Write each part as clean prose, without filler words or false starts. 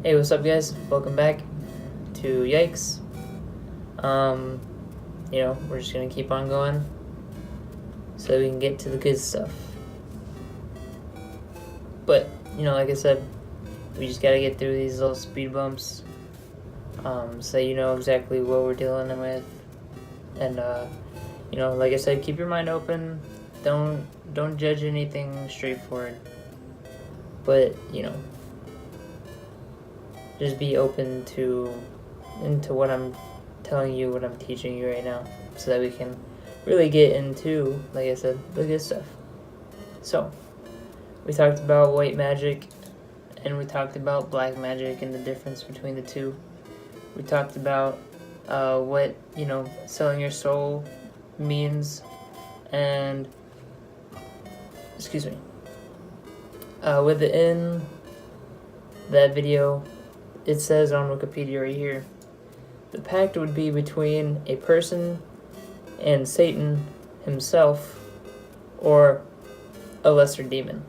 Hey, what's up, guys? Welcome back to Yikes. We're just gonna keep on going so we can get to the good stuff. But, like I said, we just gotta get through these little speed bumps so you know exactly what we're dealing with. And, like I said, keep your mind open. Don't judge anything straightforward. But, just be open into what I'm telling you, what I'm teaching you right now, so that we can really get into, like I said, the good stuff. So, we talked about white magic, and we talked about black magic and the difference between the two. We talked about what, selling your soul means, and, within that video, it says on Wikipedia right here, the pact would be between a person and Satan himself, or a lesser demon.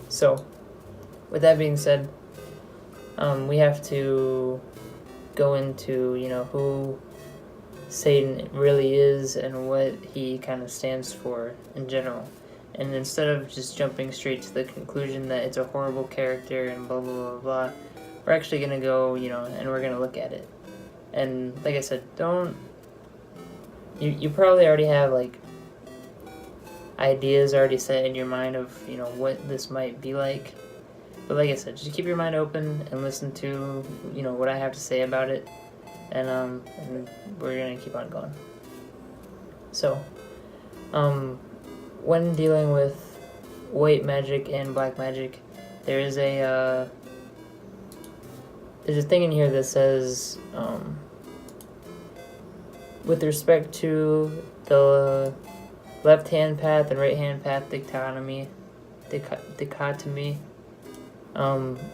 So, with that being said, we have to go into, who Satan really is and what he kind of stands for in general. And instead of just jumping straight to the conclusion that it's a horrible character and blah, blah, blah, blah, we're actually going to go, and we're going to look at it. And like I said, you probably already have, ideas already set in your mind of, what this might be like. But like I said, just keep your mind open and listen to, what I have to say about it. And we're going to keep on going. So, when dealing with white magic and black magic, there's a thing in here that says, with respect to the left-hand path and right-hand path dichotomy,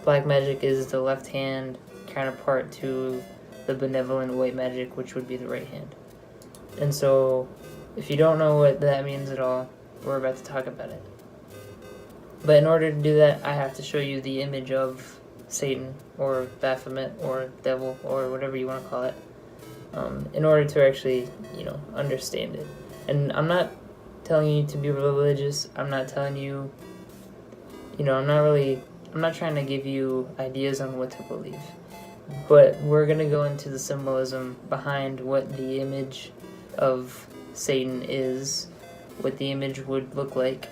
black magic is the left-hand counterpart to the benevolent white magic, which would be the right hand. And so, if you don't know what that means at all, we're about to talk about it. But in order to do that, I have to show you the image of Satan, or Baphomet, or devil, or whatever you want to call it, in order to actually, understand it. And I'm not telling you to be religious. I'm not telling you, I'm not trying to give you ideas on what to believe. But we're going to go into the symbolism behind what the image of Satan is, what the image would look like,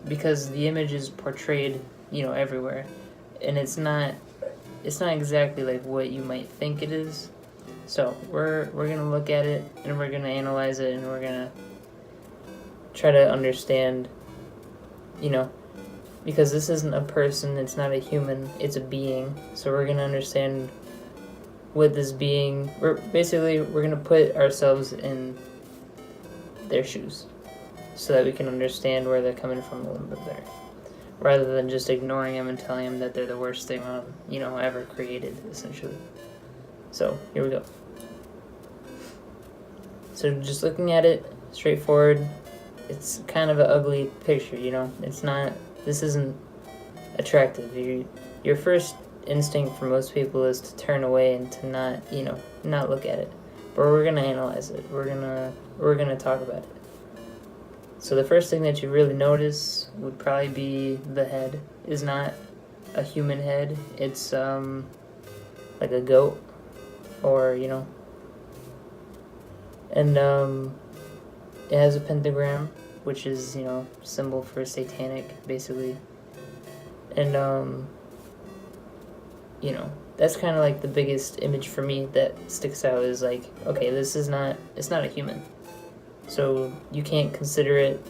because the image is portrayed, everywhere. And it's not exactly like what you might think it is. So we're gonna look at it, and we're gonna analyze it, and we're gonna try to understand, because this isn't a person, it's not a human, it's a being. So we're gonna understand what this being. We're gonna put ourselves in their shoes, so that we can understand where they're coming from a little bit better, rather than just ignoring them and telling them that they're the worst thing on, ever created, essentially. So, here we go. So, just looking at it, straightforward, it's kind of an ugly picture, this isn't attractive. Your first instinct for most people is to turn away and to not look at it. But we're gonna analyze it. We're gonna talk about it. So the first thing that you really notice would probably be the head is not a human head. It's like a goat, or and it has a pentagram, which is symbol for satanic, basically. And that's kind of like the biggest image for me that sticks out, is like, okay, it's not a human. So you can't consider it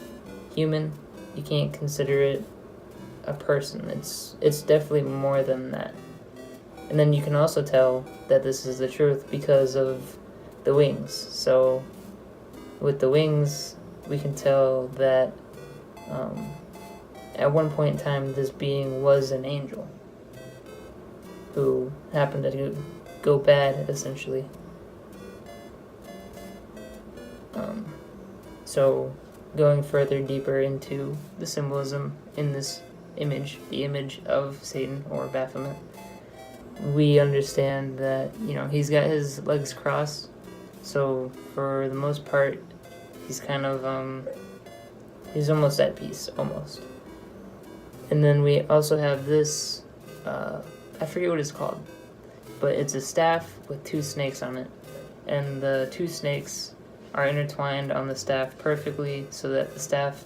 human. You can't consider it a person. It's definitely more than that. And then you can also tell that this is the truth because of the wings. So with the wings, we can tell that at one point in time, this being was an angel who happened to go bad, essentially. So, going further deeper into the symbolism in this image, the image of Satan or Baphomet, we understand that, he's got his legs crossed, so for the most part, he's kind of, he's almost at peace, almost. And then we also have this, I forget what it's called, but it's a staff with 2 snakes on it. And the 2 snakes are intertwined on the staff perfectly so that the staff,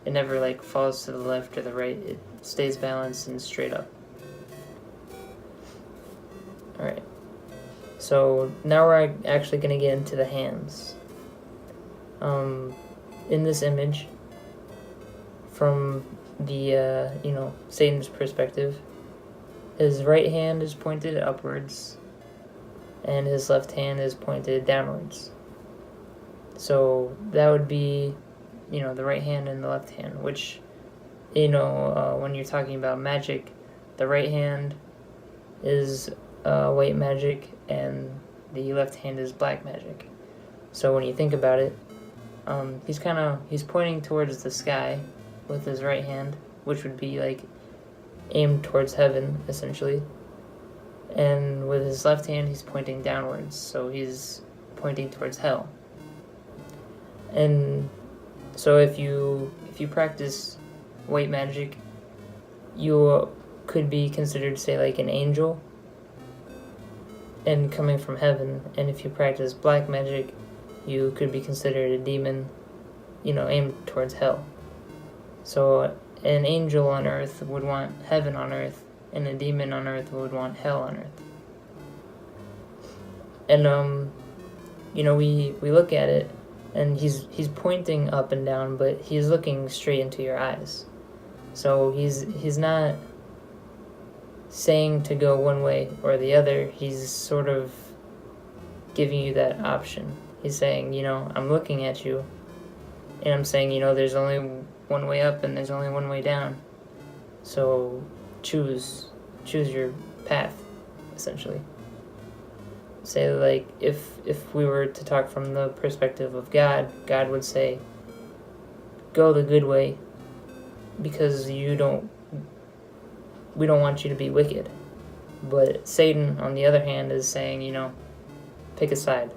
it never like falls to the left or the right. It stays balanced and straight up. Alright. So now we're actually going to get into the hands. In this image, from the, Satan's perspective, his right hand is pointed upwards, and his left hand is pointed downwards. So that would be, the right hand and the left hand, which, when you're talking about magic, the right hand is white magic, and the left hand is black magic. So when you think about it, he's pointing towards the sky with his right hand, which would be like aimed towards heaven, essentially. And with his left hand, he's pointing downwards, so he's pointing towards hell. And so if you practice white magic, you could be considered, say, like an angel and coming from heaven. And if you practice black magic, you could be considered a demon, aimed towards hell. So an angel on earth would want heaven on earth, and a demon on earth would want hell on earth. And we look at it, and he's pointing up and down, but he's looking straight into your eyes. So he's not saying to go one way or the other. He's sort of giving you that option. He's saying, I'm looking at you, and I'm saying, there's only one way up and there's only one way down. So choose your path, essentially. Say, like, if we were to talk from the perspective of God, God would say, go the good way, because we don't want you to be wicked. But Satan, on the other hand, is saying, pick a side.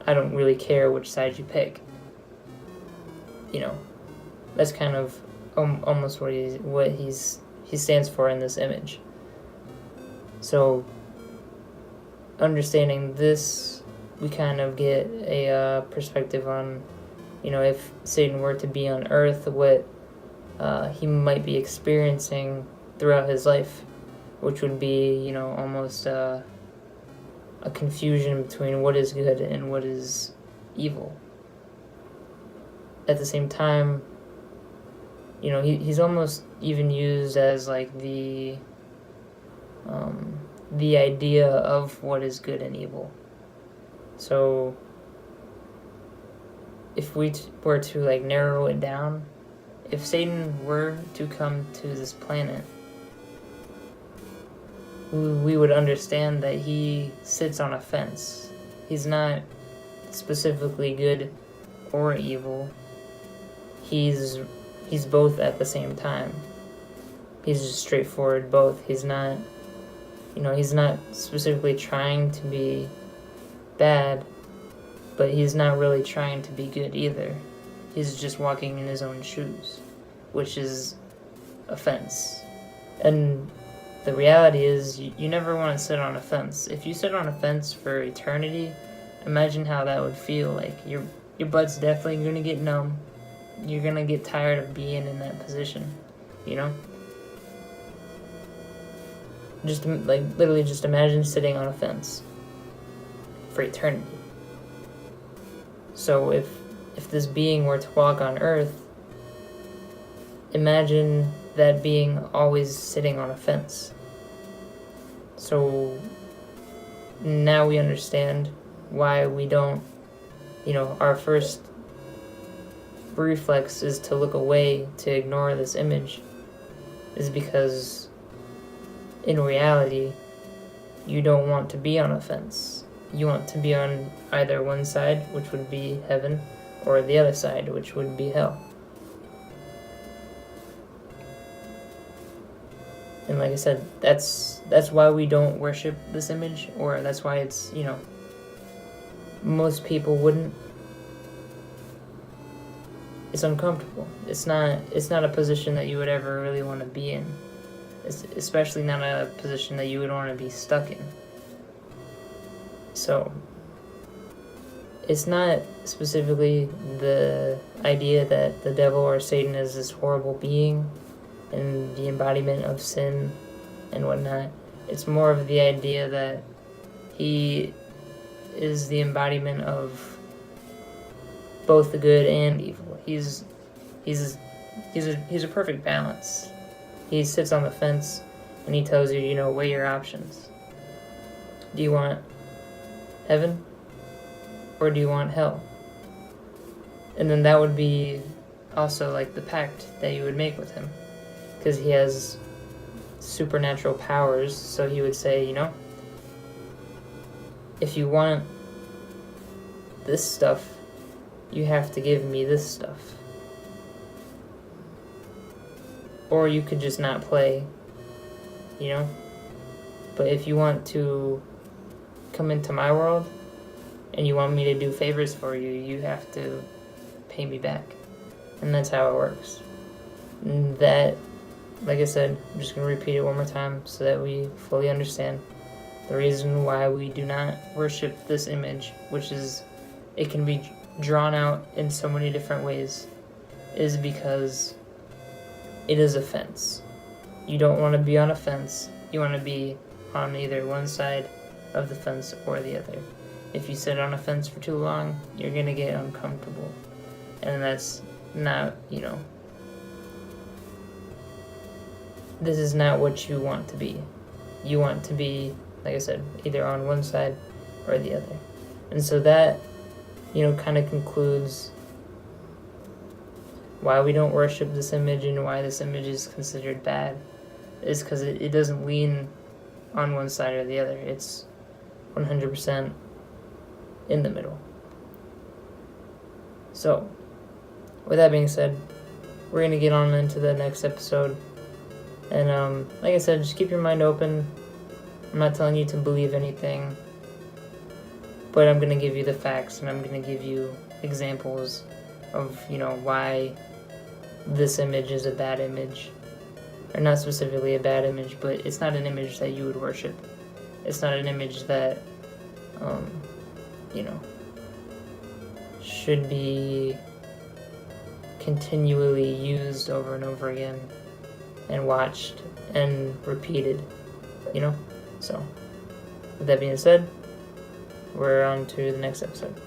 I don't really care which side you pick. That's kind of almost what he stands for in this image. So, understanding this, we kind of get a perspective on, if Satan were to be on Earth, what he might be experiencing throughout his life, which would be, almost a confusion between what is good and what is evil. At the same time, he's almost even used as like the idea of what is good and evil. So if we were to like narrow it down, if Satan were to come to this planet, we would understand that he sits on a fence. He's not specifically good or evil. He's both at the same time. He's just straightforward both. He's not specifically trying to be bad, but he's not really trying to be good either. He's just walking in his own shoes, which is a fence. And the reality is, you never want to sit on a fence. If you sit on a fence for eternity, imagine how that would feel. Like, your butt's definitely going to get numb. You're going to get tired of being in that position, Just, like, literally just imagine sitting on a fence for eternity. So if this being were to walk on Earth, imagine that being always sitting on a fence. So now we understand why we don't, our first reflex is to look away, to ignore this image, is because in reality, you don't want to be on a fence. You want to be on either one side, which would be heaven, or the other side, which would be hell. And like I said, that's why we don't worship this image, or that's why it's, most people wouldn't. It's uncomfortable. It's not a position that you would ever really want to be in. It's especially not a position that you would want to be stuck in. So it's not specifically the idea that the devil or Satan is this horrible being and the embodiment of sin and whatnot. It's more of the idea that he is the embodiment of both the good and evil. He's a perfect balance. He sits on the fence and he tells you, weigh your options. Do you want heaven or do you want hell? And then that would be also like the pact that you would make with him, because he has supernatural powers. So he would say, if you want this stuff, you have to give me this stuff. Or you could just not play, But if you want to come into my world and you want me to do favors for you, you have to pay me back. And that's how it works. And that, like I said, I'm just going to repeat it one more time so that we fully understand. The reason why we do not worship this image, which is, it can be drawn out in so many different ways, is because it is a fence. You don't want to be on a fence. You want to be on either one side of the fence or the other. If you sit on a fence for too long, you're going to get uncomfortable. And that's not, this is not what you want to be. You want to be, like I said, either on one side or the other. And so that, kind of concludes why we don't worship this image and why this image is considered bad, is because it doesn't lean on one side or the other. It's 100% in the middle. So, with that being said, we're going to get on into the next episode. And like I said, just keep your mind open. I'm not telling you to believe anything, but I'm going to give you the facts and I'm going to give you examples of, why this image is a bad image. Or not specifically a bad image, but it's not an image that you would worship. It's not an image that, should be continually used over and over again and watched and repeated, So, with that being said, we're on to the next episode.